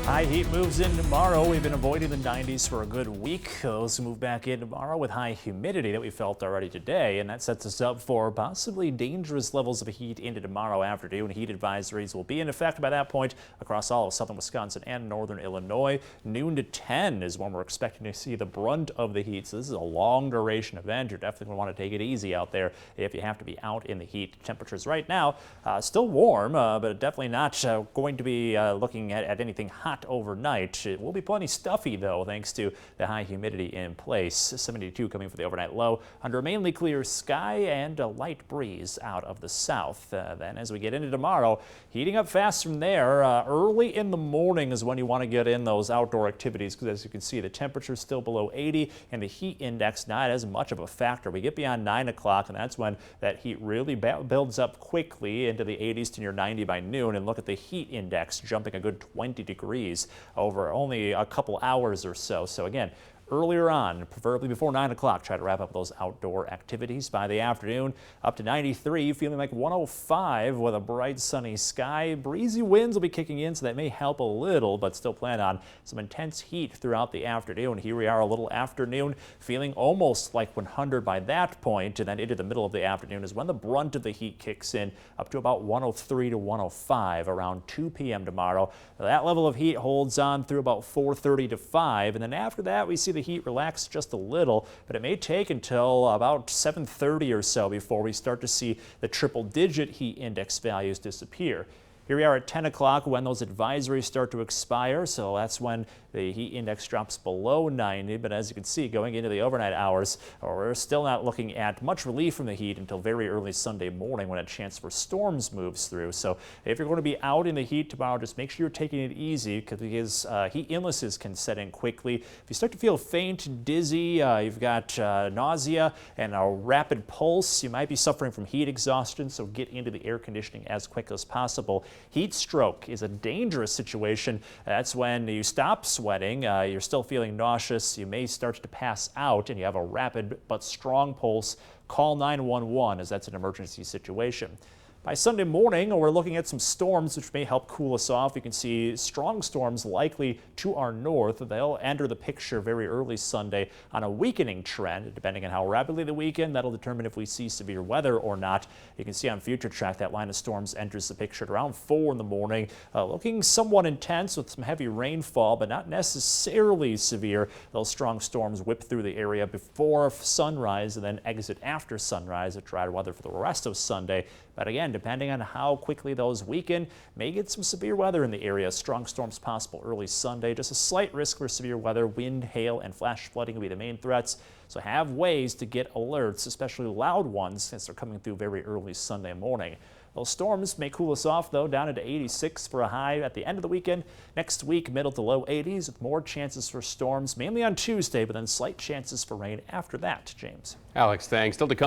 High heat moves in tomorrow. We've been avoiding the 90s for a good week. Those move back in tomorrow with high humidity that we felt already today, and that sets us up for possibly dangerous levels of heat into tomorrow afternoon. Heat advisories will be in effect by that point across all of southern Wisconsin and northern Illinois. Noon to 10 is when we're expecting to see the brunt of the heat, so this is a long duration event. You're definitely going to want to take it easy out there if you have to be out in the heat. Temperatures right now still warm, but definitely not going to be looking at anything hot overnight. It will be plenty stuffy though, thanks to the high humidity in place. 72 coming for the overnight low under a mainly clear sky and a light breeze out of the south. Then as we get into tomorrow, heating up fast from there. Early in the morning is when you want to get in those outdoor activities, because as you can see, the temperature is still below 80 and the heat index not as much of a factor. We get beyond 9 o'clock and that's when that heat really builds up quickly into the 80s to near 90 by noon. And look at the heat index jumping a good 20 degrees over only a couple hours or so. So again, earlier on, preferably before 9 o'clock, try to wrap up those outdoor activities. By the afternoon, up to 93, feeling like 105 with a bright sunny sky. Breezy winds will be kicking in, so that may help a little, but still plan on some intense heat throughout the afternoon. Here we are a little afternoon, feeling almost like 100 by that point, and then into the middle of the afternoon is when the brunt of the heat kicks in, up to about 103 to 105 around 2 p.m. tomorrow. That level of heat holds on through about 4:30 to 5, and then after that we see the heat relax just a little, but it may take until about 7:30 or so before we start to see the triple-digit heat index values disappear. Here we are at 10 o'clock when those advisories start to expire, so that's when the heat index drops below 90, but as you can see, going into the overnight hours, we're still not looking at much relief from the heat until very early Sunday morning when a chance for storms moves through. So if you're going to be out in the heat tomorrow, just make sure you're taking it easy, because heat illnesses can set in quickly. If you start to feel faint, dizzy, you've got nausea and a rapid pulse, you might be suffering from heat exhaustion, so get into the air conditioning as quick as possible. Heat stroke is a dangerous situation. That's when you stop sweating, you're still feeling nauseous, you may start to pass out, and you have a rapid but strong pulse. Call 911 as that's an emergency situation. By Sunday morning, we're looking at some storms which may help cool us off. You can see strong storms likely to our north. They'll enter the picture very early Sunday on a weakening trend. Depending on how rapidly they weaken, that'll determine if we see severe weather or not. You can see on Future Track that line of storms enters the picture at around 4 in the morning. Looking somewhat intense with some heavy rainfall, but not necessarily severe. Those strong storms whip through the area before sunrise and then exit after sunrise at dry weather for the rest of Sunday. But again, depending on how quickly those weaken, may get some severe weather in the area. Strong storms possible early Sunday. Just a slight risk for severe weather. Wind, hail, and flash flooding will be the main threats. So have ways to get alerts, especially loud ones, since they're coming through very early Sunday morning. Those storms may cool us off, though, down into 86 for a high at the end of the weekend. Next week, middle to low 80s with more chances for storms, mainly on Tuesday, but then slight chances for rain after that, James. Alex, thanks. Still to come.